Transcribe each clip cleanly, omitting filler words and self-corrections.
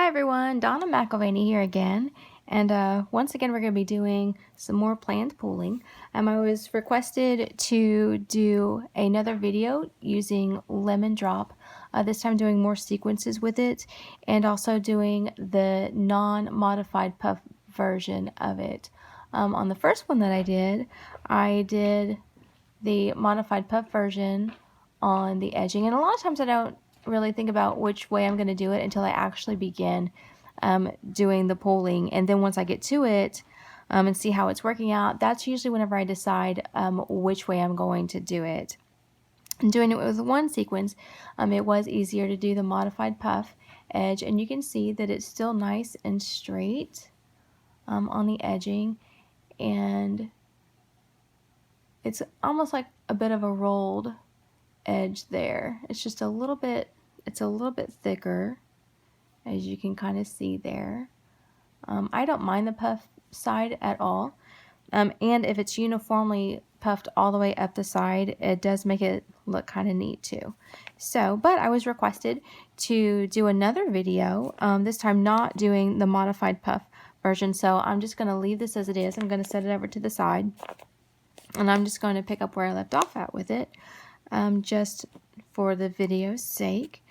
Hi everyone, Donna McElvaney here again, and once again we're going to be doing some more planned pooling. I was requested to do another video using Lemon Drop, this time doing more sequences with it, and also doing the non-modified puff version of it. On the first one that I did the modified puff version on the edging, and a lot of times I don't really think about which way I'm going to do it until I actually begin doing the pooling, and then once I get to it and see how it's working out, that's usually whenever I decide which way I'm going to do it. And doing it with one sequence, it was easier to do the modified puff edge, and you can see that it's still nice and straight on the edging, and it's almost like a bit of a rolled edge there. It's just a little bit thicker, as you can kind of see there. I don't mind the puff side at all, and if it's uniformly puffed all the way up the side, it does make it look kind of neat too. So, but I was requested to do another video, this time not doing the modified puff version, so I'm just going to leave this as it is. I'm going to set it over to the side, and I'm just going to pick up where I left off at with it, just for the video's sake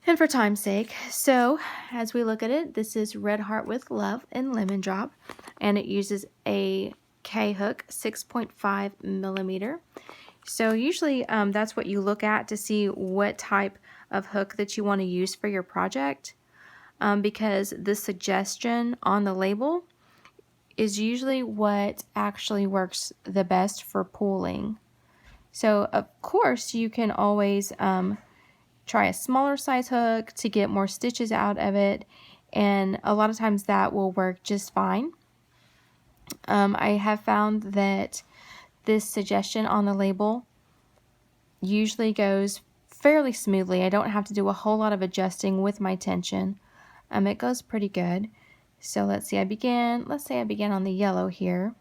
and for time's sake. So as we look at it, this is Red Heart with Love in Lemon Drop, and it uses a K hook, 6.5 millimeter. So usually that's what you look at to see what type of hook that you want to use for your project, because the suggestion on the label is usually what actually works the best for pooling. So of course you can always try a smaller size hook to get more stitches out of it, and a lot of times that will work just fine. I have found that this suggestion on the label usually goes fairly smoothly. I don't have to do a whole lot of adjusting with my tension. It goes pretty good. So let's say I began on the yellow here,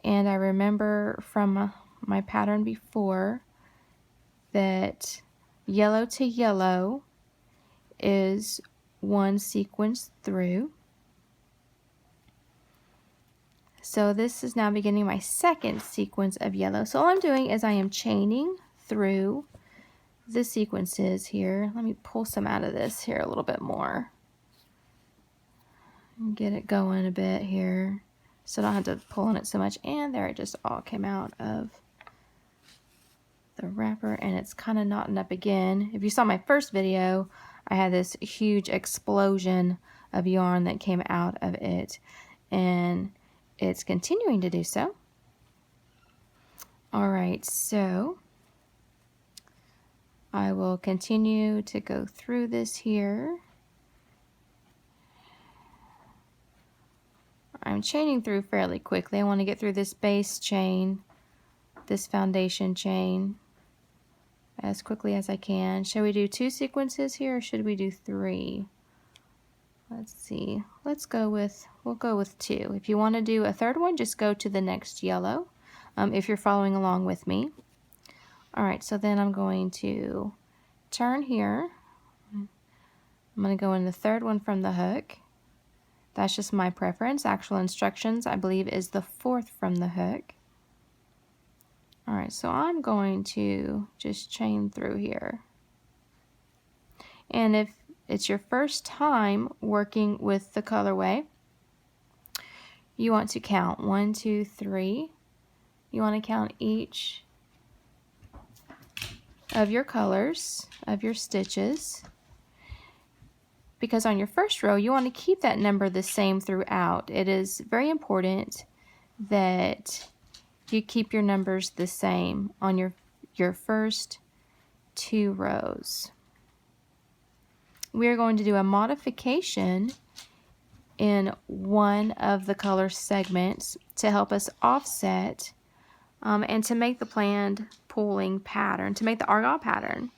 and I remember from my pattern before that yellow to yellow is one sequence through. So this is now beginning my second sequence of yellow. So all I'm doing is I am chaining through the sequences here. Let me pull some out of this here a little bit more. Get it going a bit here so I don't have to pull on it so much. And there, it just all came out of the wrapper, and it's kind of knotting up again. If you saw my first video, I had this huge explosion of yarn that came out of it, and it's continuing to do so. Alright, so I will continue to go through this here. I'm chaining through fairly quickly. I want to get through this base chain, this foundation chain, as quickly as I can. Shall we do 2 sequences here, or should we do 3? Let's see. We'll go with 2. If you want to do a third one, just go to the next yellow, if you're following along with me. Alright, so then I'm going to turn here. I'm going to go in the third one from the hook. That's just my preference. Actual instructions, I believe, is the 4th from the hook. Alright, so I'm going to just chain through here. And if it's your first time working with the colorway, you want to count 1, 2, 3. You want to count each of your colors, of your stitches, because on your first row you want to keep that number the same throughout. It is very important that you keep your numbers the same on your first 2 rows. We are going to do a modification in one of the color segments to help us offset and to make the planned pooling pattern, to make the argyle pattern,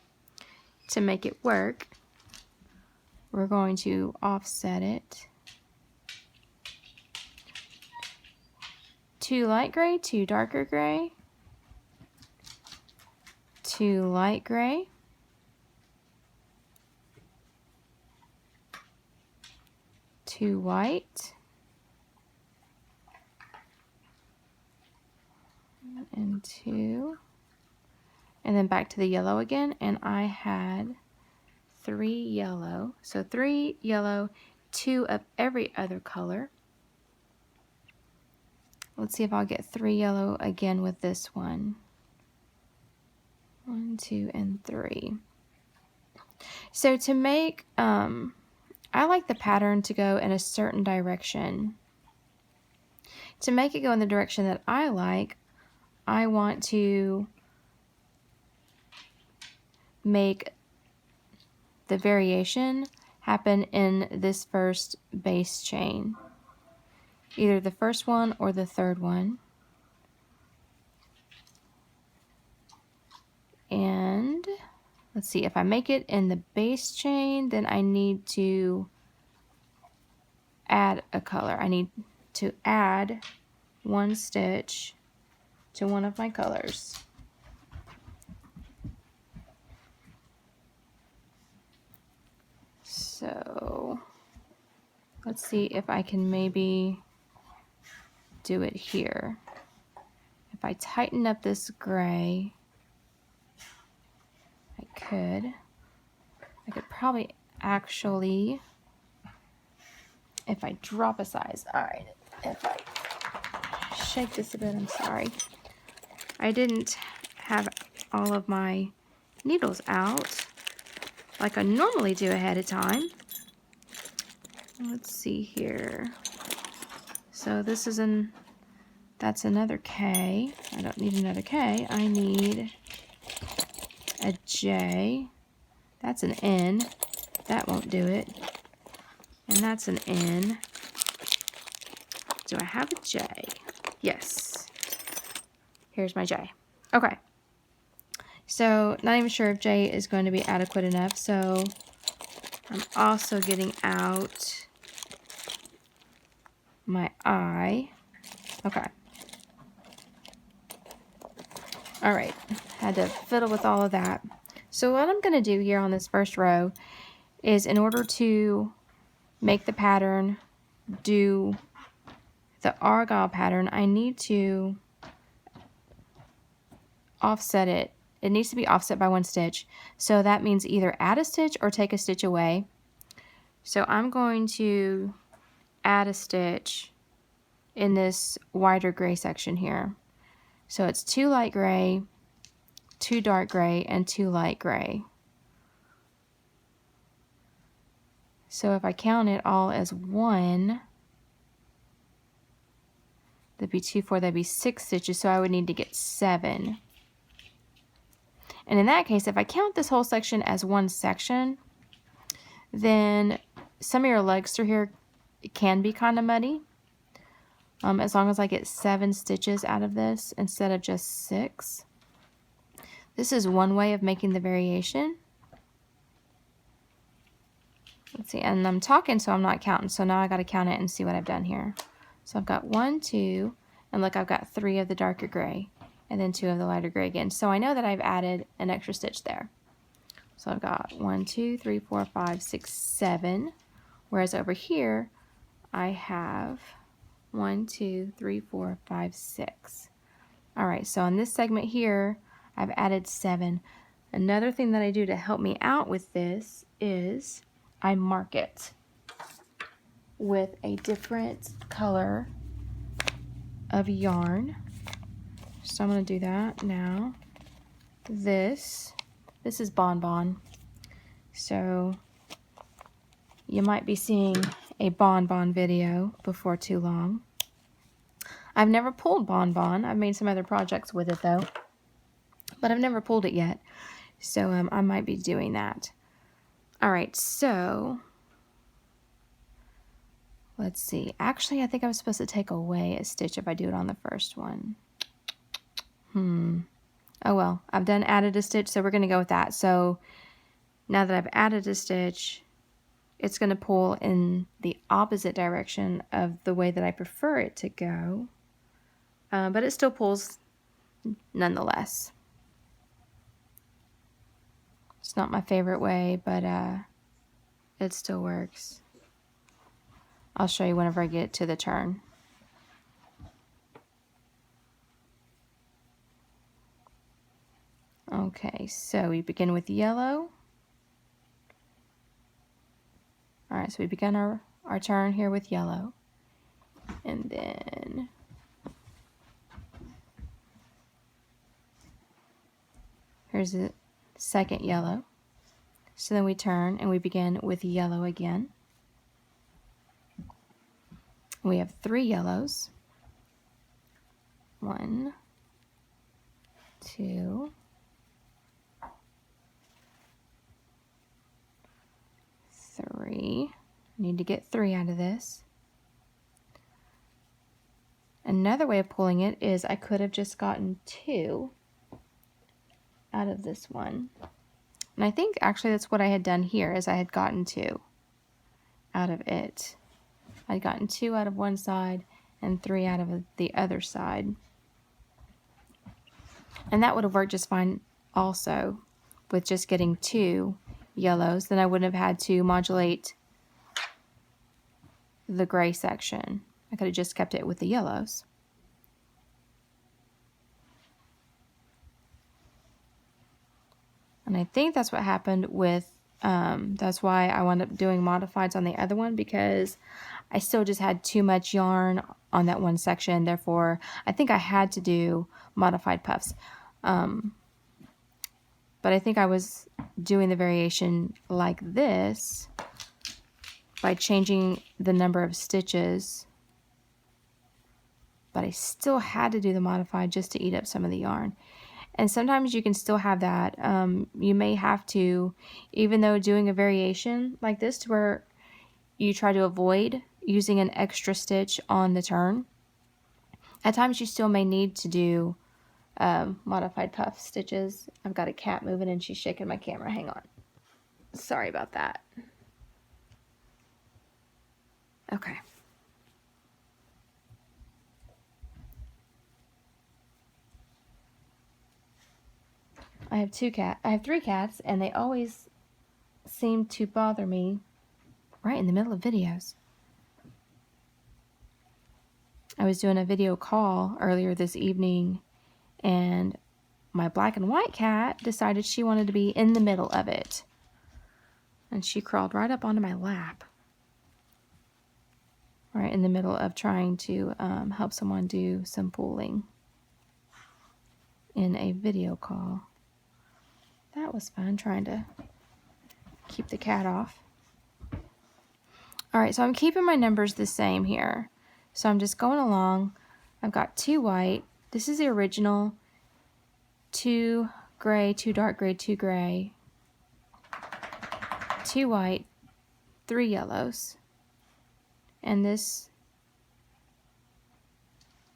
to make it work. We're going to offset it. 2 light gray, 2 darker gray, 2 light gray, 2 white, and 2, and then back to the yellow again, and I had 3 yellow. So 3 yellow, 2 of every other color. Let's see if I'll get 3 yellow again with this one. 1, 2, and 3. So to make, I like the pattern to go in a certain direction. To make it go in the direction that I like, I want to make the variation happen in this first base chain. Either the first one or the third one. And let's see, if I make it in the base chain, then I need to add a color. I need to add 1 stitch to one of my colors. So let's see if I can maybe do it here. If I tighten up this gray, I could probably actually, if I drop a size, all right, if I shake this a bit, I'm sorry. I didn't have all of my needles out like I normally do ahead of time. Let's see here. So this is that's another K. I don't need another K. I need a J. That's an N. That won't do it. And that's an N. Do I have a J? Yes. Here's my J. Okay. So not even sure if J is going to be adequate enough. So I'm also getting out my I. Okay. All right. Had to fiddle with all of that. So what I'm going to do here on this first row is, in order to make the pattern do the argyle pattern, I need to offset it. It needs to be offset by 1 stitch. So that means either add a stitch or take a stitch away. So I'm going to add a stitch in this wider gray section here. So it's 2 light gray, 2 dark gray, and 2 light gray. So if I count it all as 1, that'd be 2, 4, that'd be 6 stitches, so I would need to get 7. And in that case, if I count this whole section as 1 section, then some of your legs through here can be kind of muddy. As long as I get 7 stitches out of this instead of just 6. This is one way of making the variation. Let's see, and I'm talking so I'm not counting, so now I got to count it and see what I've done here. So I've got 1, 2, and look, I've got 3 of the darker gray, and then 2 of the lighter gray again. So I know that I've added an extra stitch there. So I've got 1, 2, 3, 4, 5, 6, 7, whereas over here I have 1, 2, 3, 4, 5, 6. All right, so on this segment here, I've added 7. Another thing that I do to help me out with this is I mark it with a different color of yarn. So I'm going to do that now. This is Bonbon. So you might be seeing a Bonbon video before too long. I've never pulled Bonbon. I've made some other projects with it though, but I've never pulled it yet. So I might be doing that. All right, so let's see. Actually, I think I was supposed to take away a stitch if I do it on the first one. Oh well, I've added a stitch, so we're going to go with that. So now that I've added a stitch, it's going to pull in the opposite direction of the way that I prefer it to go. But it still pulls nonetheless. It's not my favorite way, but it still works. I'll show you whenever I get to the turn. Okay, so we begin with yellow. All right, so we begin our turn here with yellow. And then here's the second yellow. So then we turn and we begin with yellow again. We have 3 yellows. 1, 2, 3. Need to get 3 out of this. Another way of pulling it is I could have just gotten 2 out of this one. And I think actually that's what I had done here, is I had gotten 2 out of it. I'd gotten 2 out of one side and 3 out of the other side. And that would have worked just fine also with just getting 2 yellows. Then I wouldn't have had to modulate the gray section. I could have just kept it with the yellows. And I think that's what happened with, that's why I wound up doing modifieds on the other one, because I still just had too much yarn on that one section. Therefore, I think I had to do modified puffs. But I think I was doing the variation like this by changing the number of stitches. But I still had to do the modified just to eat up some of the yarn. And sometimes you can still have that. You may have to, even though doing a variation like this to where you try to avoid using an extra stitch on the turn, at times you still may need to do modified puff stitches. I've got a cat moving and she's shaking my camera. Hang on. Sorry about that. Okay. I have 3 cats, and they always seem to bother me right in the middle of videos. I was doing a video call earlier this evening, and my black and white cat decided she wanted to be in the middle of it. And she crawled right up onto my lap. Right in the middle of trying to help someone do some pulling in a video call. That was fun, trying to keep the cat off. All right, so I'm keeping my numbers the same here. So I'm just going along. I've got 2 white. This is the original. 2 gray, 2 dark gray, 2 gray, 2 white, 3 yellows. And this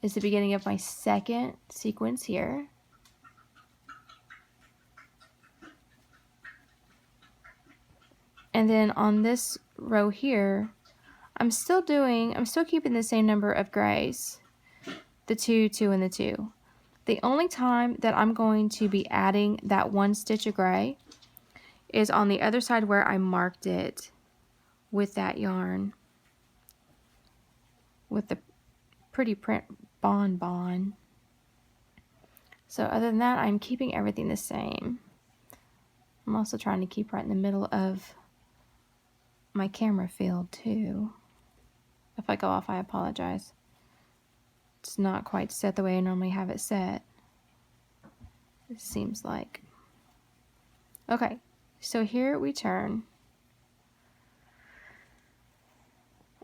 is the beginning of my second sequence here. And then on this row here, I'm still keeping the same number of grays. The 2, 2, and the 2. The only time that I'm going to be adding that 1 stitch of gray is on the other side where I marked it with that yarn, with the pretty print bonbon. So other than that, I'm keeping everything the same. I'm also trying to keep right in the middle of my camera field too. If I go off, I apologize. It's not quite set the way I normally have it set, it seems like. Okay, so here we turn.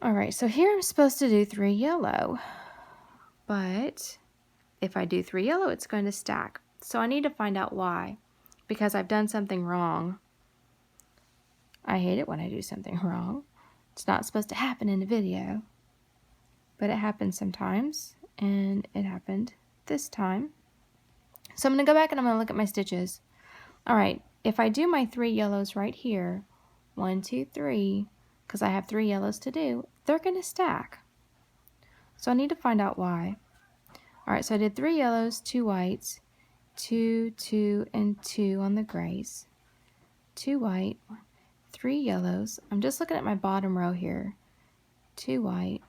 Alright, so here I'm supposed to do 3 yellow, but if I do 3 yellow, it's going to stack. So I need to find out why, because I've done something wrong. I hate it when I do something wrong. It's not supposed to happen in a video, but it happens sometimes, and it happened this time. So I'm going to go back and I'm going to look at my stitches. Alright, if I do my 3 yellows right here, 1, 2, 3, because I have 3 yellows to do, they're going to stack. So I need to find out why. Alright, so I did 3 yellows, 2 whites, 2, 2, and 2 on the grays, 2 white, 3 yellows. I'm just looking at my bottom row here. 2 white,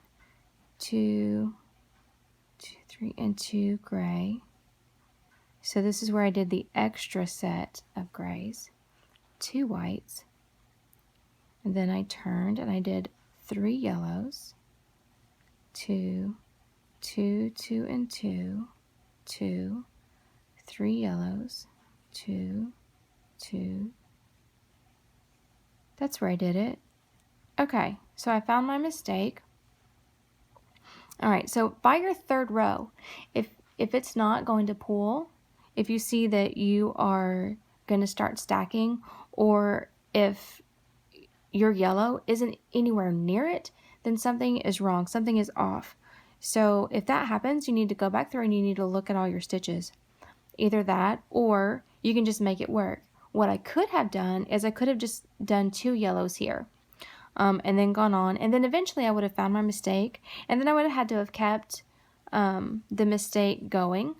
2, 2, 3, and 2 gray. So this is where I did the extra set of grays, 2 whites, and then I turned and I did 3 yellows, 2, 2, 2, and 2, 2, 3 yellows, 2, 2. That's where I did it. Okay, so I found my mistake. All right, so by your third row, if it's not going to pool, if you see that you are going to start stacking, or if your yellow isn't anywhere near it, then something is wrong, something is off. So if that happens, you need to go back through and you need to look at all your stitches. Either that, or you can just make it work. What I could have done is I could have just done 2 yellows here. And then gone on, and then eventually I would have found my mistake, and then I would have had to have kept the mistake going,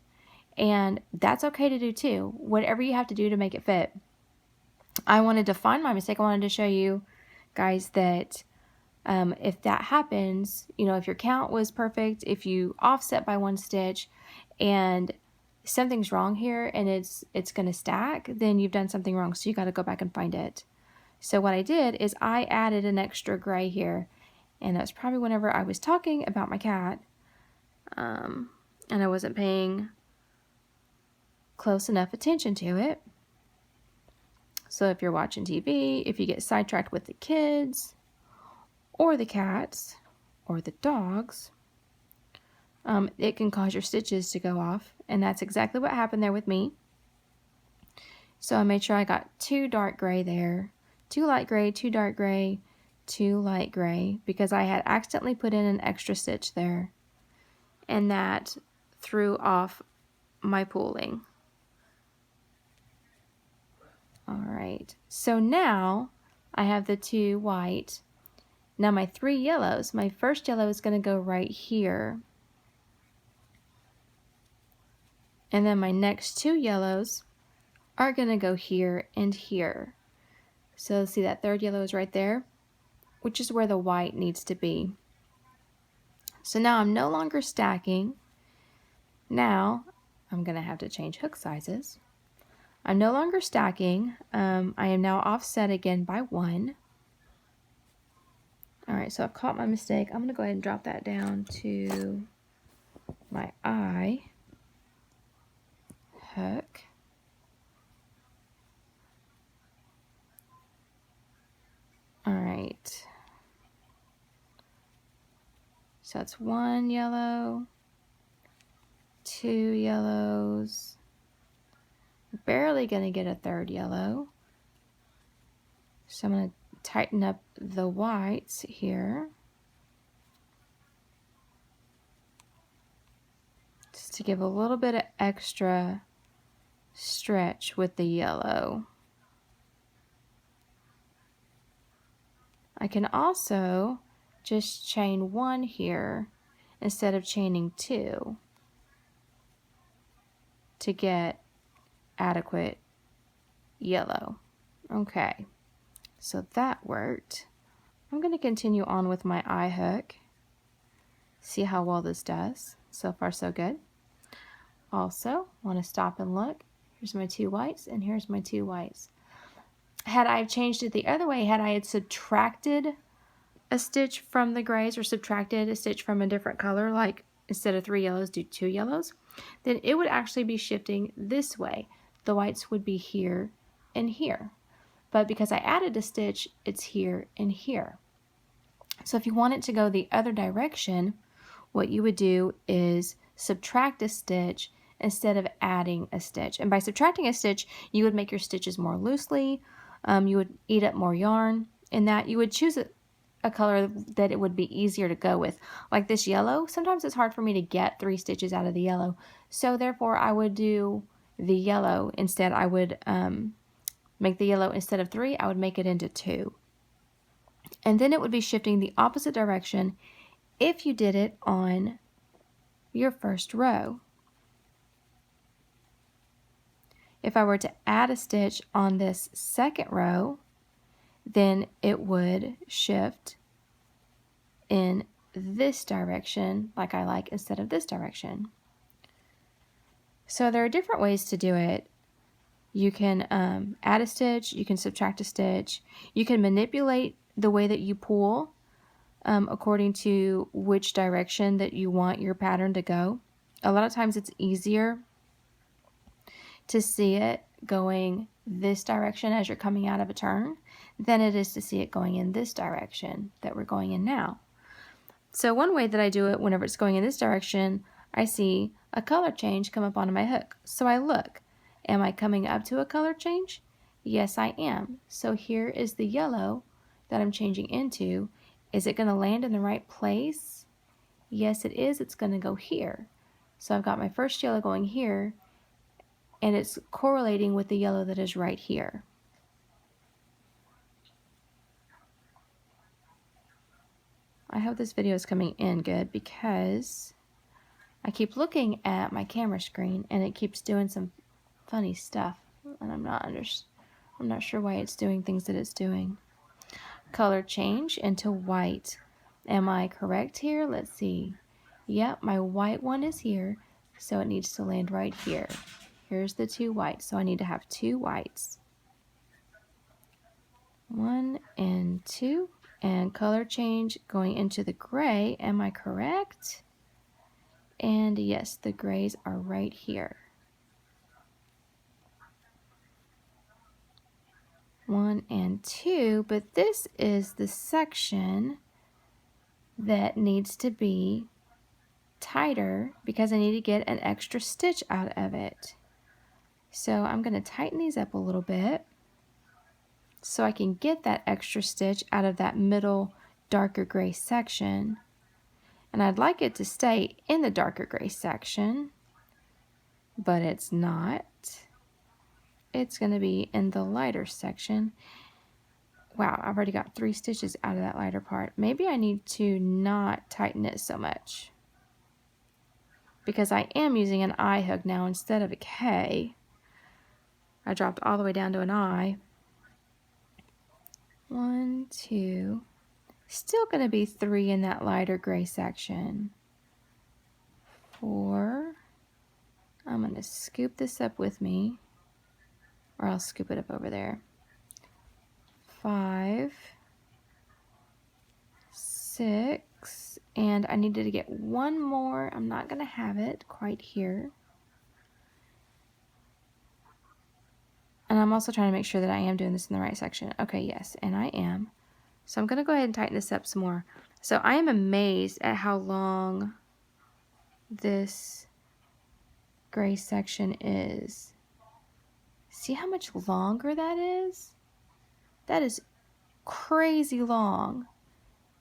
and that's okay to do too, whatever you have to do to make it fit. I wanted to find my mistake. I wanted to show you guys that if that happens, you know, if your count was perfect, if you offset by 1 stitch and something's wrong here and it's going to stack, then you've done something wrong, so you got to go back and find it. So what I did is I added an extra gray here, and that's probably whenever I was talking about my cat, and I wasn't paying close enough attention to it. So if you're watching TV, if you get sidetracked with the kids, or the cats, or the dogs, it can cause your stitches to go off, and that's exactly what happened there with me. So I made sure I got 2 dark gray there, 2 light gray, 2 dark gray, 2 light gray, because I had accidentally put in an extra stitch there, and that threw off my pooling. All right, so now I have the 2 white. Now my 3 yellows, my first yellow is going to go right here, and then my next 2 yellows are going to go here and here. So see that third yellow is right there, which is where the white needs to be. So now I'm no longer stacking. Now I'm going to have to change hook sizes. I'm no longer stacking. I am now offset again by 1. All right, so I've caught my mistake. I'm going to go ahead and drop that down to my eye hook. All right. So it's 1 yellow, 2 yellows, barely going to get a 3rd yellow. So I'm going to tighten up the whites here, just to give a little bit of extra stretch with the yellow. I can also just chain 1 here instead of chaining 2 to get adequate yellow. Okay, so that worked. I'm going to continue on with my eye hook, see how well this does. So far so good. Also want to stop and look. Here's my 2 whites and here's my 2 whites. Had I changed it the other way, had I had subtracted a stitch from the grays or subtracted a stitch from a different color, like instead of 3 yellows, do 2 yellows, then it would actually be shifting this way. The whites would be here and here. But because I added a stitch, it's here and here. So if you want it to go the other direction, what you would do is subtract a stitch instead of adding a stitch. And by subtracting a stitch, you would make your stitches more loosely. You would eat up more yarn, in that you would choose a color that it would be easier to go with. Like this yellow, sometimes it's hard for me to get 3 stitches out of the yellow. So therefore I would do the yellow instead. I would make the yellow, instead of 3, I would make it into 2. And then it would be shifting the opposite direction if you did it on your first row. If I were to add a stitch on this second row, then it would shift in this direction like I like instead of this direction. So there are different ways to do it. You can add a stitch, you can subtract a stitch, you can manipulate the way that you pull according to which direction that you want your pattern to go. A lot of times it's easier to see it going this direction as you're coming out of a turn than it is to see it going in this direction that we're going in now. So one way that I do it whenever it's going in this direction, I see a color change come up onto my hook. So I look, am I coming up to a color change? Yes, I am. So here is the yellow that I'm changing into. Is it going to land in the right place? Yes, it is. It's going to go here. So I've got my first yellow going here, and it's correlating with the yellow that is right here. I hope this video is coming in good because I keep looking at my camera screen and it keeps doing some funny stuff, and I'm not sure why it's doing things that it's doing. Color change into white. Am I correct here? Let's see. Yep, my white one is here, so it needs to land right here. Here's the two whites, so I need to have two whites. 1 and 2, and color change going into the gray. Am I correct? And yes, the grays are right here. 1 and 2, but this is the section that needs to be tighter because I need to get an extra stitch out of it. So I'm going to tighten these up a little bit so I can get that extra stitch out of that middle darker gray section. And I'd like it to stay in the darker gray section, but it's not. It's going to be in the lighter section. Wow, I've already got 3 stitches out of that lighter part. Maybe I need to not tighten it so much because I am using an I hook now instead of a K. I dropped all the way down to an I. 1, 2, still going to be 3 in that lighter gray section. 4, I'm going to scoop this up with me, or I'll scoop it up over there. 5, 6, and I needed to get one more. I'm not going to have it quite here. And I'm also trying to make sure that I am doing this in the right section. Okay, yes, and I am. So I'm going to go ahead and tighten this up some more. So I am amazed at how long this gray section is. See how much longer that is? That is crazy long.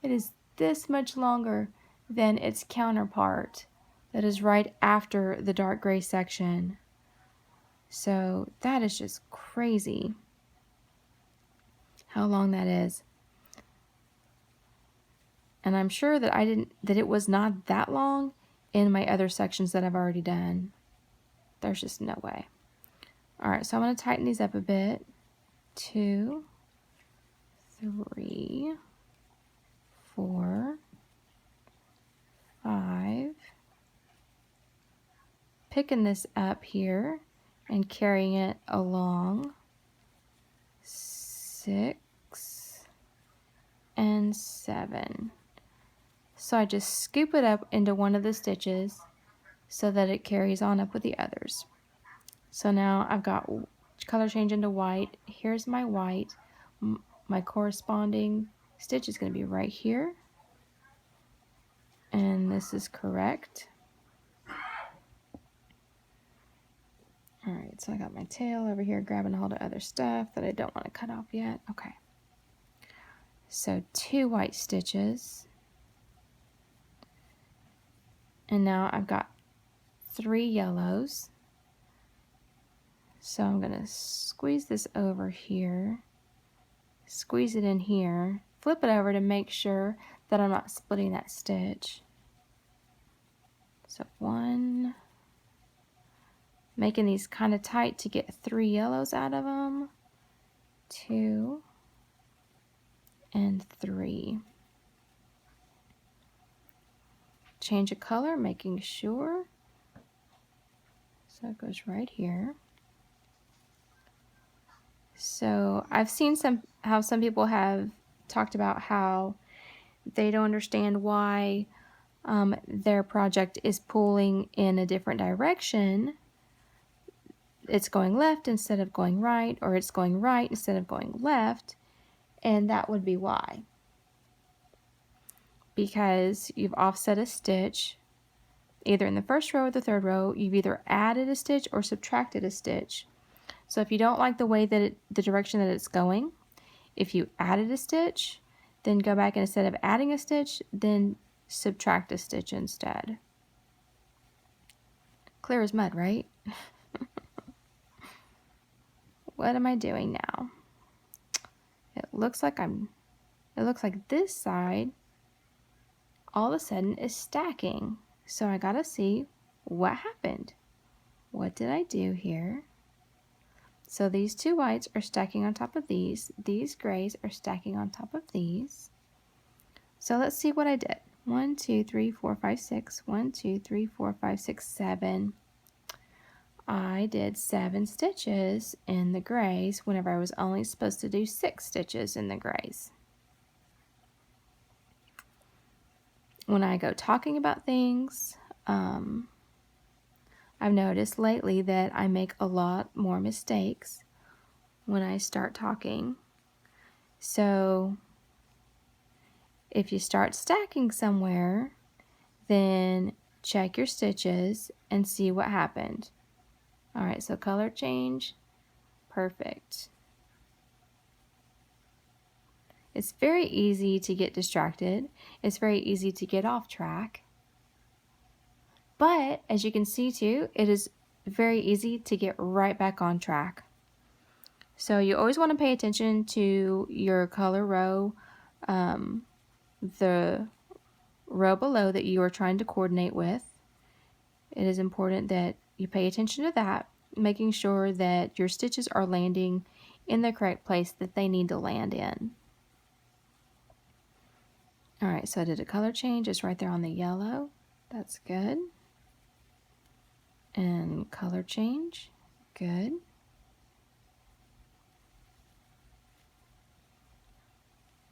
It is this much longer than its counterpart that is right after the dark gray section. So that is just crazy how long that is. And I'm sure that it was not that long in my other sections that I've already done. There's just no way. All right, so I'm going to tighten these up a bit. 2, 3, 4, 5. Picking this up here and carrying it along. 6 and 7. So I just scoop it up into one of the stitches so that it carries on up with the others. So now I've got color change into white. Here's my white. My corresponding stitch is going to be right here. And this is correct. Alright, so I got my tail over here grabbing a hold of other stuff that I don't want to cut off yet. Okay. So 2 white stitches. And now I've got 3 yellows. So I'm going to squeeze this over here, squeeze it in here, flip it over to make sure that I'm not splitting that stitch. So 1, making these kind of tight to get 3 yellows out of them, 2, and 3. change of color, making sure. So it goes right here. So I've seen how some people have talked about how they don't understand why their project is pulling in a different direction. It's going left instead of going right, or it's going right instead of going left, and that would be why. Because you've offset a stitch, either in the first row or the third row, you've either added a stitch or subtracted a stitch. So if you don't like the way that the direction that it's going, if you added a stitch, then go back and instead of adding a stitch, then subtract a stitch instead. Clear as mud, right? What am I doing now? It looks like this side all of a sudden is stacking. So I gotta see what happened. What did I do here? So these two whites are stacking on top of these grays are stacking on top of these. So let's see what I did. 1, 2, 3, 4, 5, 6. 1, 2, 3, 4, 5, 6, 7. I did 7 stitches in the grays whenever I was only supposed to do 6 stitches in the grays. When I go talking about things, I've noticed lately that I make a lot more mistakes when I start talking. So if you start stacking somewhere, then check your stitches and see what happened. All right, so color change, perfect. It's very easy to get distracted. It's very easy to get off track. But as you can see too, it is very easy to get right back on track. So you always want to pay attention to your color row, the row below that you are trying to coordinate with. It is important that you pay attention to that, making sure that your stitches are landing in the correct place that they need to land in. All right, so I did a color change. It's right there on the yellow. That's good. And color change, good.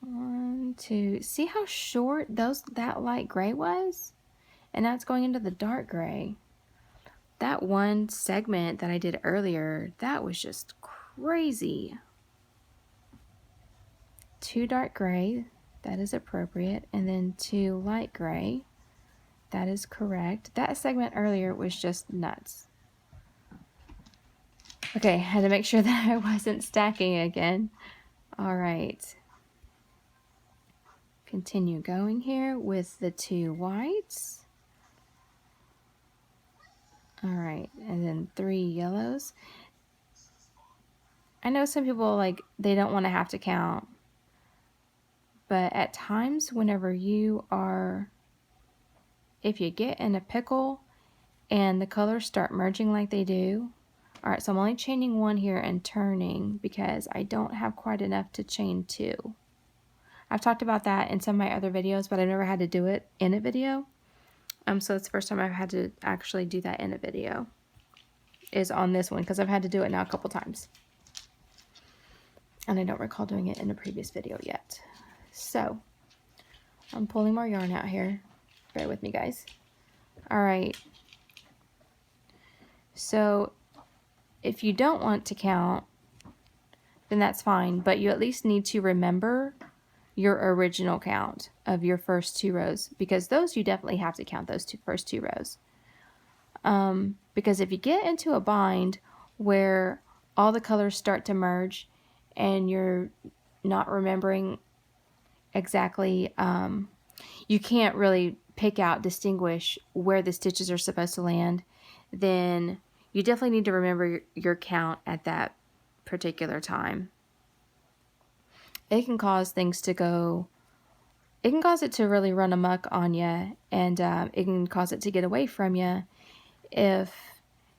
One, two. See how short that light gray was? And now it's going into the dark gray. That one segment that I did earlier, that was just crazy. 2 dark gray, that is appropriate, and then 2 light gray, that is correct. That segment earlier was just nuts. Okay, I had to make sure that I wasn't stacking again. All right. Continue going here with the 2 whites. All right, and then 3 yellows. I know some people, like, they don't want to have to count, but at times whenever if you get in a pickle and the colors start merging like they do. All right, so I'm only chaining 1 here and turning because I don't have quite enough to chain 2. I've talked about that in some of my other videos, but I've never had to do it in a video. So it's the first time I've had to actually do that in a video, is on this one, because I've had to do it now a couple times. And I don't recall doing it in a previous video yet. So, I'm pulling more yarn out here. Bear with me, guys. All right. So, if you don't want to count, then that's fine, but you at least need to remember your original count of your first 2 rows, because those you definitely have to count, those first 2 rows. Because if you get into a bind where all the colors start to merge and you're not remembering exactly, you can't really distinguish where the stitches are supposed to land, then you definitely need to remember your count at that particular time. It can cause things to go, it can cause it to really run amok on you, and it can cause it to get away from you if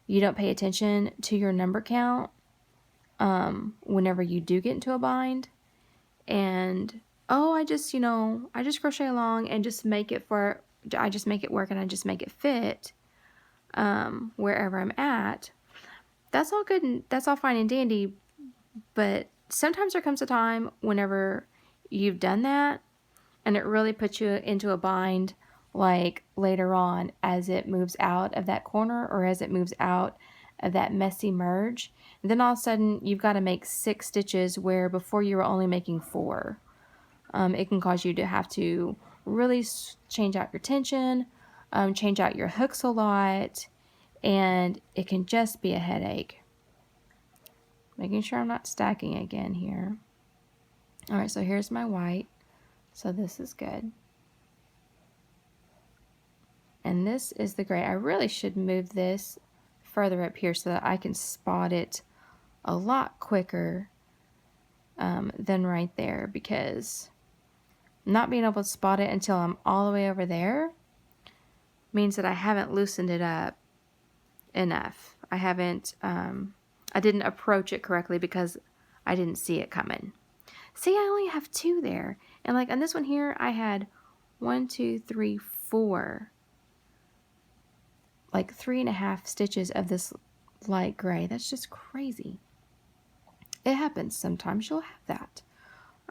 you don't pay attention to your number count whenever you do get into a bind. And I just crochet along and just make it for I just make it work and I just make it fit wherever I'm at, that's all good and that's all fine and dandy. But sometimes there comes a time whenever you've done that and it really puts you into a bind, like later on as it moves out of that corner or as it moves out of that messy merge. And then all of a sudden you've got to make 6 stitches where before you were only making 4. It can cause you to have to really change out your tension, change out your hooks a lot, and it can just be a headache. Making sure I'm not stacking again here. All right, so here's my white. So this is good. And this is the gray. I really should move this further up here so that I can spot it a lot quicker than right there, because not being able to spot it until I'm all the way over there means that I haven't loosened it up enough. I didn't approach it correctly because I didn't see it coming. See, I only have 2 there. And like on this one here, I had 1, 2, 3, 4. Like 3.5 stitches of this light gray. That's just crazy. It happens. Sometimes you'll have that.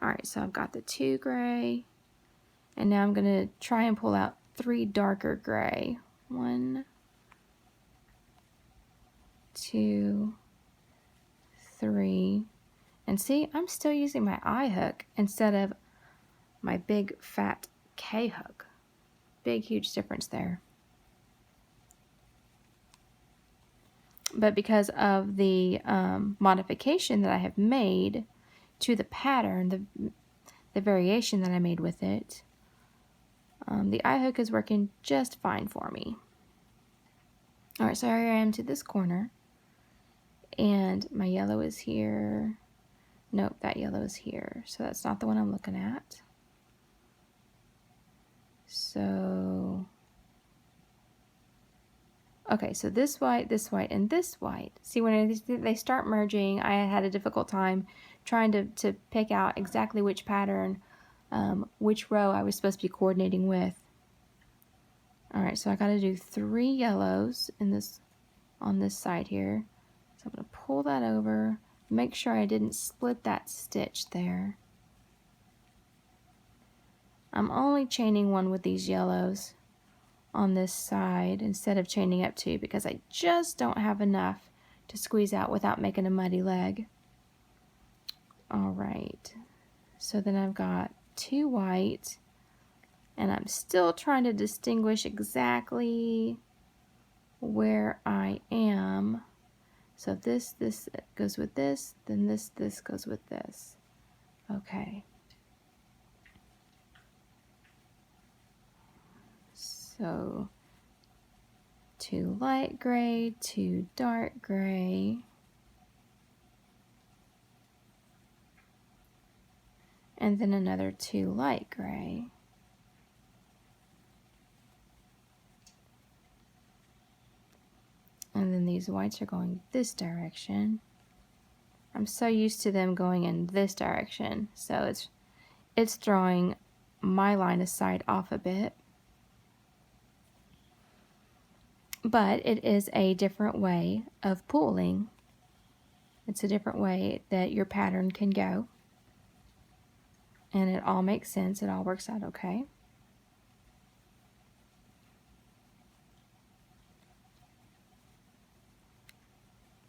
All right, so I've got the 2 gray. And now I'm going to try and pull out 3 darker gray. 1, 2, 3. And see, I'm still using my I hook instead of my big fat K hook. Big, huge difference there. But because of the modification that I have made to the pattern, the variation that I made with it, the I hook is working just fine for me. All right, so here I am to this corner, and my yellow is here. Nope, that yellow is here, so that's not the one I'm looking at. So, okay, so this white, and this white. See, when they start merging, I had a difficult time trying to pick out exactly which pattern, which row I was supposed to be coordinating with. All right, so I got to do 3 yellows in this on this side here. So I'm going to pull that over, make sure I didn't split that stitch there. I'm only chaining 1 with these yellows on this side instead of chaining up 2 because I just don't have enough to squeeze out without making a muddy leg. All right, so then I've got 2 white, and I'm still trying to distinguish exactly where I am. So this goes with this, then this goes with this. Okay. So 2 light gray, 2 dark gray. And then another 2 light gray. And then these whites are going this direction. I'm so used to them going in this direction, so it's throwing my line of sight off a bit. But it is a different way of pulling. It's a different way that your pattern can go. And it all makes sense. It all works out okay.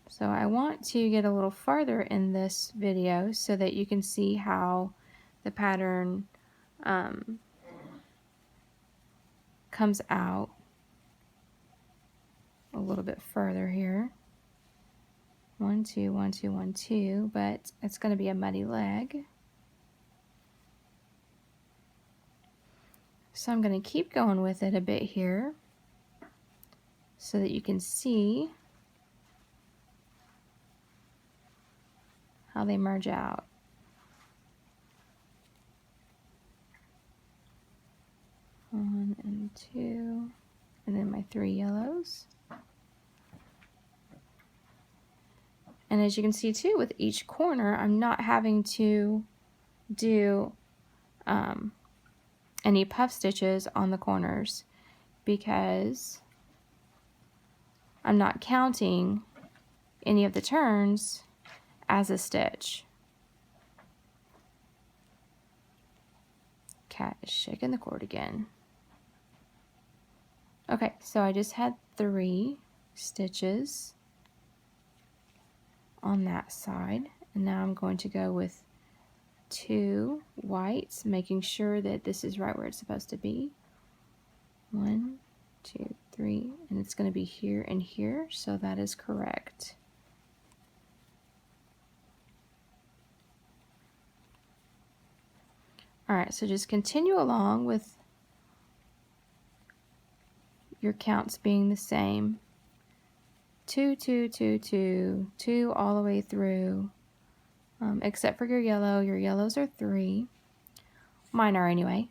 So I want to get a little farther in this video so that you can see how the pattern comes out a little bit further here. 1, 2, 1, 2, 1, 2, but it's going to be a muddy leg. So I'm going to keep going with it a bit here so that you can see how they merge out. One and 2, and then my 3 yellows. And as you can see too, with each corner, I'm not having to do any puff stitches on the corners because I'm not counting any of the turns as a stitch. Cat is shaking the cord again. Okay, so I just had 3 stitches on that side, and now I'm going to go with 2 whites, making sure that this is right where it's supposed to be. 1, 2, 3, and it's going to be here and here, so that is correct. Alright, so just continue along with your counts being the same. 2, 2, 2, 2, 2 all the way through, except for your yellow. Your yellows are 3. Mine are anyway.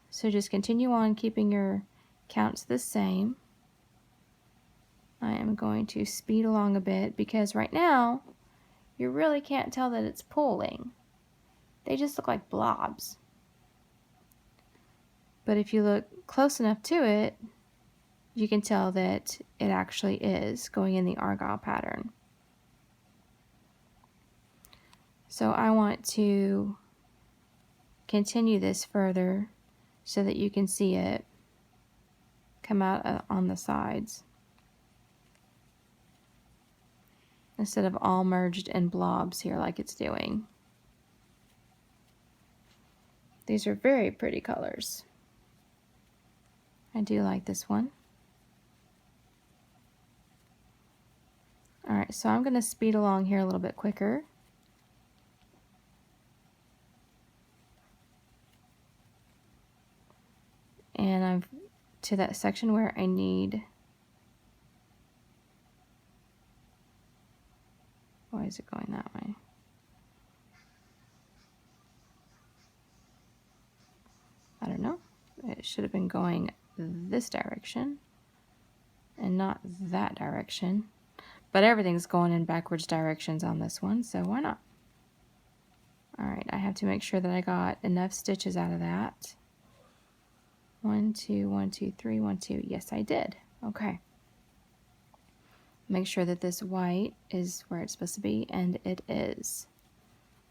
So just continue on keeping your counts the same. I am going to speed along a bit because right now you really can't tell that it's pulling. They just look like blobs. But if you look close enough to it, you can tell that it actually is going in the argyle pattern. So I want to continue this further so that you can see it come out on the sides instead of all merged in blobs here like it's doing. These are very pretty colors. I do like this one. Alright, so I'm going to speed along here a little bit quicker. And I'm to that section where I need, why is it going that way? I don't know. It should have been going this direction and not that direction. But everything's going in backwards directions on this one, so why not? Alright, I have to make sure that I got enough stitches out of that. 1, 2, 1, 2, 3, 1, 2. Yes, I did. Okay. Make sure that this white is where it's supposed to be, and it is.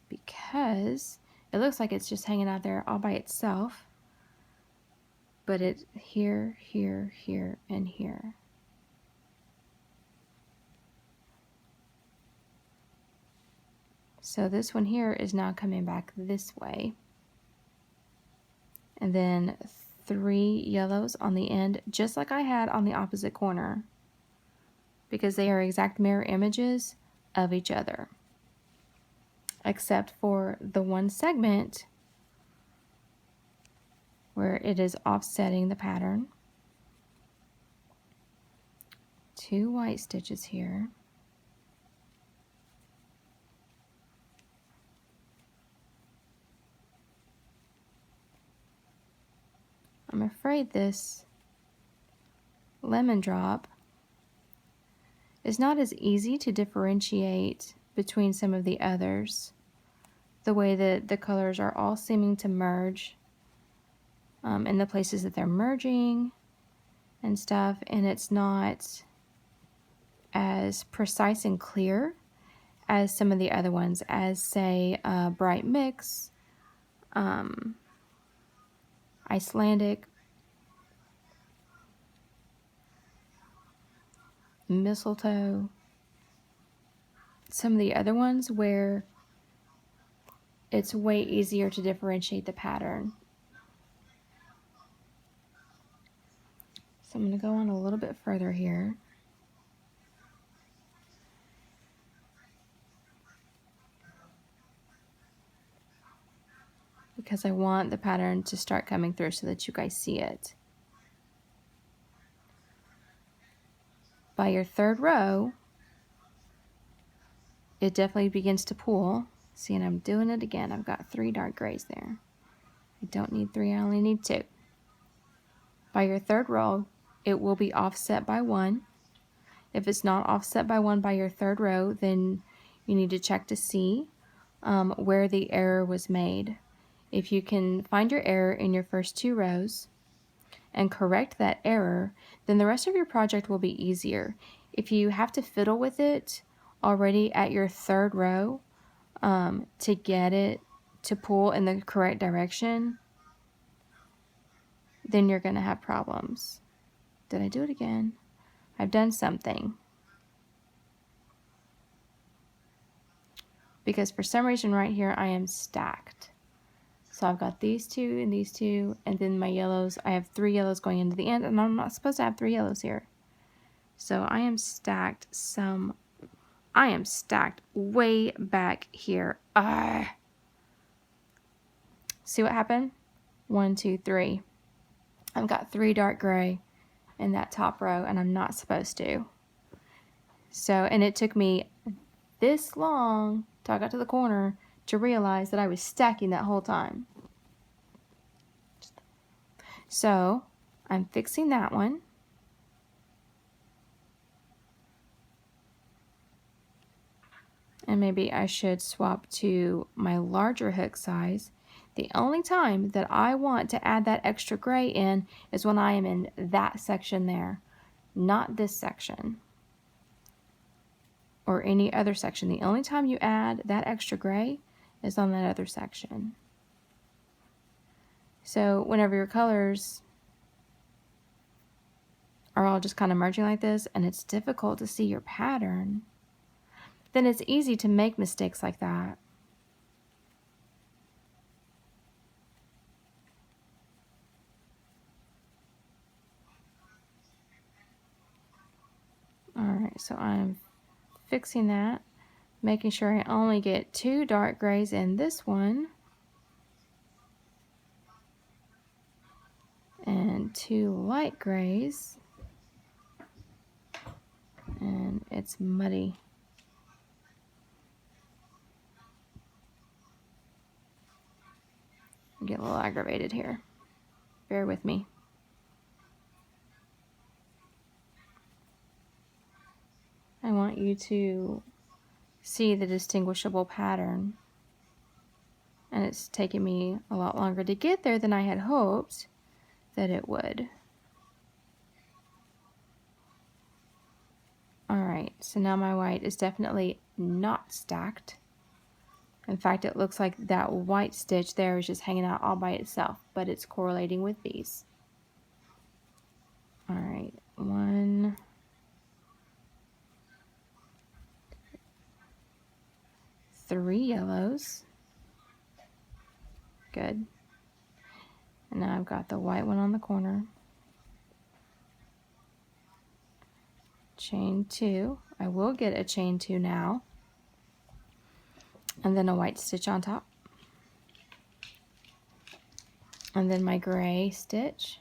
Because it looks like it's just hanging out there all by itself. But it's here, here, here, and here. So this one here is now coming back this way. And then 3 yellows on the end, just like I had on the opposite corner, because they are exact mirror images of each other, except for the one segment where it is offsetting the pattern. 2 white stitches here. I'm afraid this lemon drop is not as easy to differentiate between some of the others. The way that the colors are all seeming to merge in the places that they're merging and stuff, and it's not as precise and clear as some of the other ones, as say Bright Mix, Icelandic, Mistletoe, some of the other ones where it's way easier to differentiate the pattern. So I'm going to go on a little bit further here. Because I want the pattern to start coming through so that you guys see it. By your 3rd row, it definitely begins to pull. See, and I'm doing it again. I've got 3 dark grays there. I don't need 3, I only need 2. By your 3rd row, it will be offset by 1. If it's not offset by 1 by your 3rd row, then you need to check to see where the error was made. If you can find your error in your first 2 rows and correct that error, then the rest of your project will be easier. If you have to fiddle with it already at your third row to get it to pull in the correct direction, then you're going to have problems. Did I do it again? I've done something. Because for some reason right here I am stacked. So I've got these two and these two, and then my yellows. I have 3 yellows going into the end, and I'm not supposed to have 3 yellows here. So I am stacked way back here. See what happened? 1, 2, 3. I've got 3 dark gray in that top row, and I'm not supposed to. So, and it took me this long till I got to the corner to realize that I was stacking that whole time. So I'm fixing that one. And maybe I should swap to my larger hook size. The only time that I want to add that extra gray in is when I am in that section there, not this section or any other section. The only time you add that extra gray is on that other section. So whenever your colors are all just kind of merging like this and it's difficult to see your pattern, then it's easy to make mistakes like that. Alright, so I'm fixing that, making sure I only get 2 dark grays in this one and 2 light grays, and it's muddy. I get a little aggravated here. Bear with me. I want you to see the distinguishable pattern, and it's taken me a lot longer to get there than I had hoped that it would. Alright, so now my white is definitely not stacked. In fact, it looks like that white stitch there is just hanging out all by itself, but it's correlating with these. Alright, 1, 3 yellows. Good. And now I've got the white one on the corner. Chain 2. I will get a chain 2 now. And then a white stitch on top. And then my gray stitch.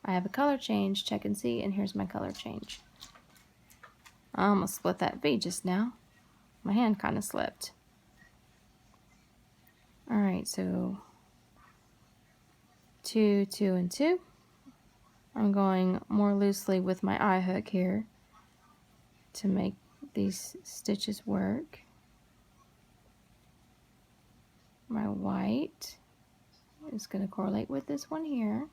I have a color change, check and see, and here's my color change. I almost split that V just now. My hand kind of slipped. Alright, so 2, 2, and 2. I'm going more loosely with my eye hook here to make these stitches work. My white is going to correlate with this one here.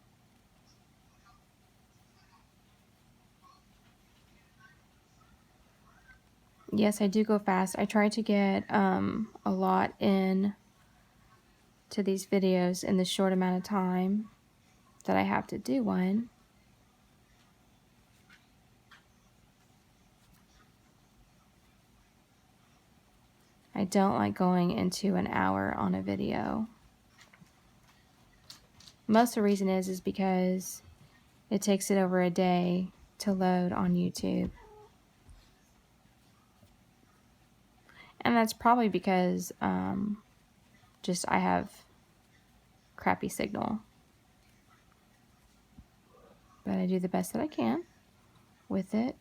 Yes, I do go fast. I try to get a lot in to these videos in the short amount of time that I have to do one. I don't like going into an hour on a video. Most of the reason is because it takes it over a day to load on YouTube. And that's probably because just I have crappy signal. But I do the best that I can with it.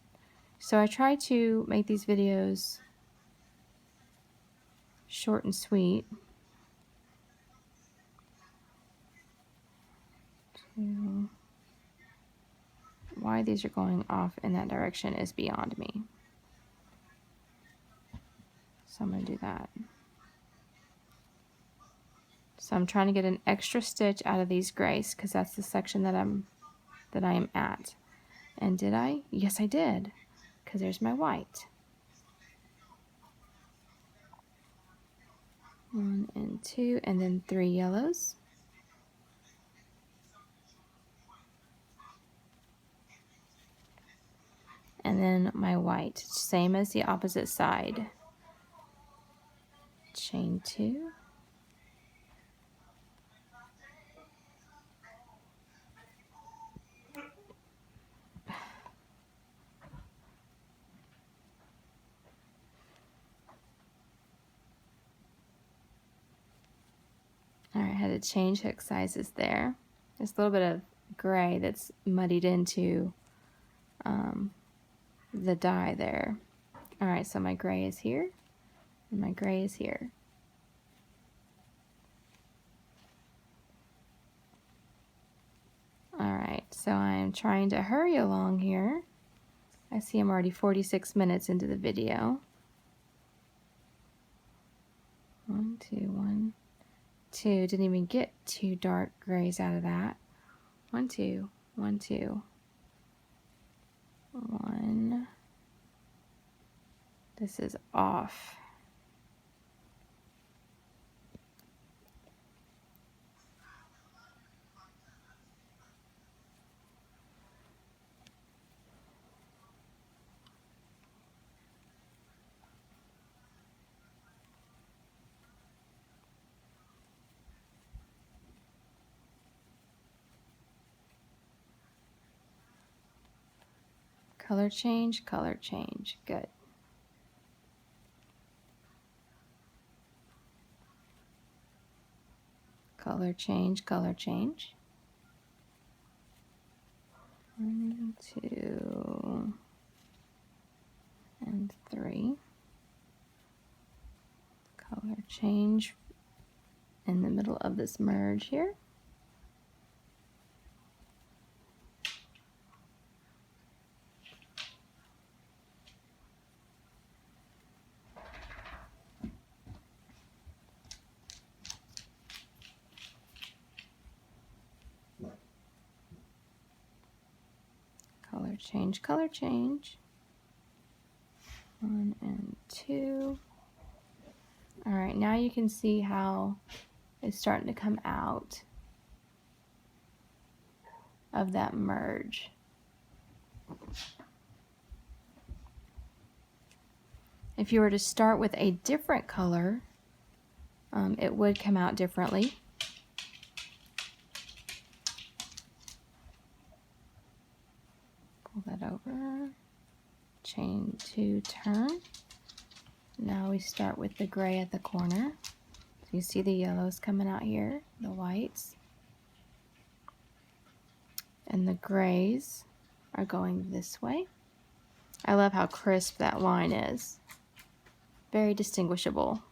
So I try to make these videos short and sweet. Why these are going off in that direction is beyond me. So I'm going to do that. So I'm trying to get an extra stitch out of these grays because that's the section that I'm that I am at. And did I? Yes, I did, because there's my white. 1 and 2, and then 3 yellows. And then my white, same as the opposite side. Chain 2. All right, I had to change hook sizes there. There's a little bit of gray that's muddied into the dye there. All right, so my gray is here, and my gray is here. All right, so I'm trying to hurry along here. I see I'm already 46 minutes into the video. 1, 2, 1, 2. Didn't even get 2 dark grays out of that. 1, 2, 1, 2, 1. This is off. Color change, color change. Good. Color change, color change. 1, 2, and 3. Color change in the middle of this merge here. Color change, color change. 1 and 2. All right, now you can see how it's starting to come out of that merge. If you were to start with a different color, it would come out differently. Pull that over, chain 2, turn. Now we start with the gray at the corner. So you see the yellows coming out here, the whites. And the grays are going this way. I love how crisp that line is. Very distinguishable.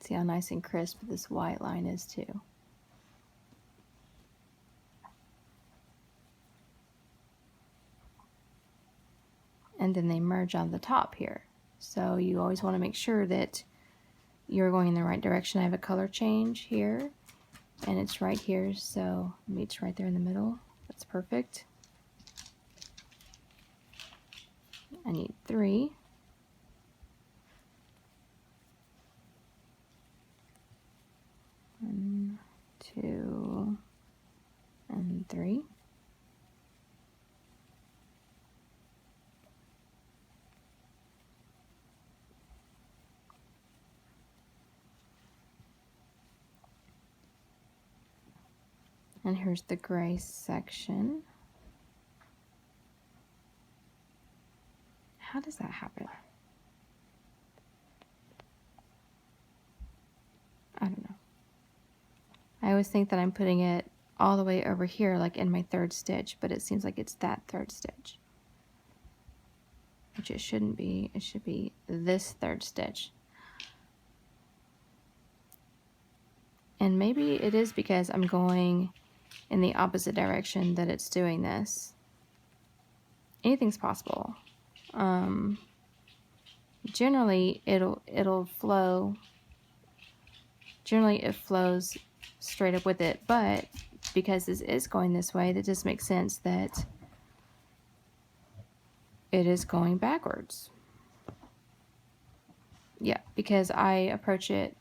See how nice and crisp this white line is too. And then they merge on the top here. So you always want to make sure that you're going in the right direction. I have a color change here, and it's right here, so it meets right there in the middle. That's perfect. I need 3. 1, 2, and 3. And here's the gray section. How does that happen? I don't know. I always think that I'm putting it all the way over here, like in my 3rd stitch, but it seems like it's that 3rd stitch. Which it shouldn't be. It should be this 3rd stitch. And maybe it is because I'm going in the opposite direction that it's doing this. Anything's possible. Generally it'll flow. Generally it flows straight up with it, but because this is going this way, that just makes sense that it is going backwards. Yeah, because I approach it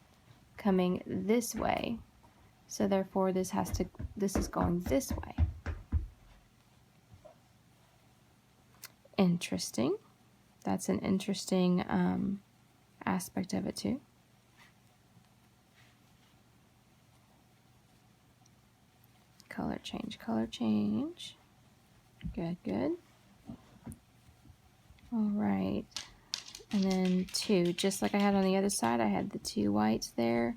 coming this way, so therefore this is going this way. Interesting. That's an interesting aspect of it too. Color change, color change. Good, good. All right. And then 2, just like I had on the other side, I had the 2 whites there.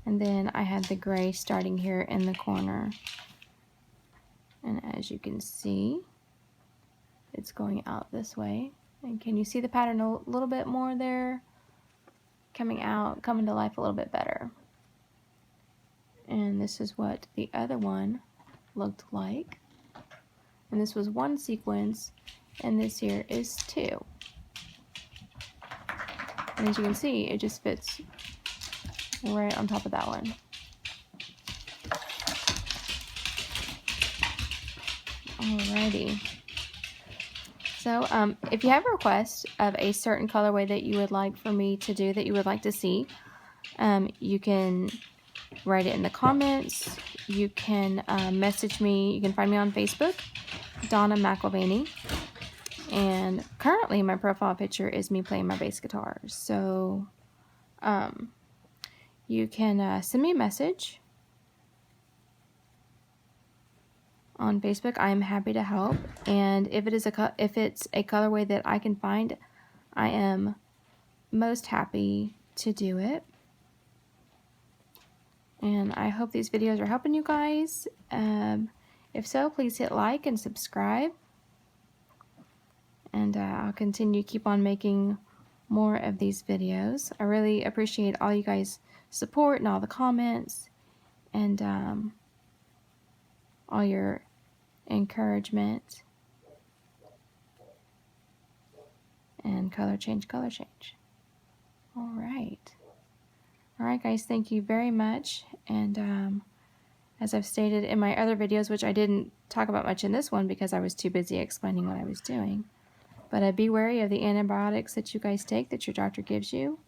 And then I had the gray starting here in the corner. And as you can see, it's going out this way. And can you see the pattern a little bit more there? Coming out, coming to life a little bit better. And this is what the other one looked like. And this was 1 sequence, and this here is 2. And as you can see, it just fits right on top of that one. Alrighty. So if you have a request of a certain colorway that you would like for me to do, that you would like to see, you can write it in the comments. You can message me. You can find me on Facebook, Donna McElvaney. And currently my profile picture is me playing my bass guitar. So you can send me a message on Facebook. I am happy to help. And if it's a colorway that I can find, I am most happy to do it. And I hope these videos are helping you guys. If so, please hit like and subscribe. And I'll continue to keep on making more of these videos. I really appreciate all you guys' support and all the comments and all your encouragement. And color change, color change. All right. All right, guys, thank you very much. And as I've stated in my other videos, which I didn't talk about much in this one because I was too busy explaining what I was doing, but be wary of the antibiotics that you guys take, that your doctor gives you,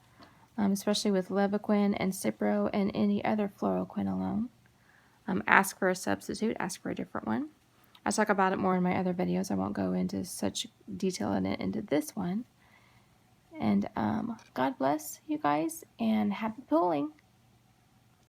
especially with Levaquin and Cipro and any other fluoroquinolone. Ask for a substitute, ask for a different one. I talk about it more in my other videos. I won't go into such detail in it into this one. And God bless you guys, and happy pulling.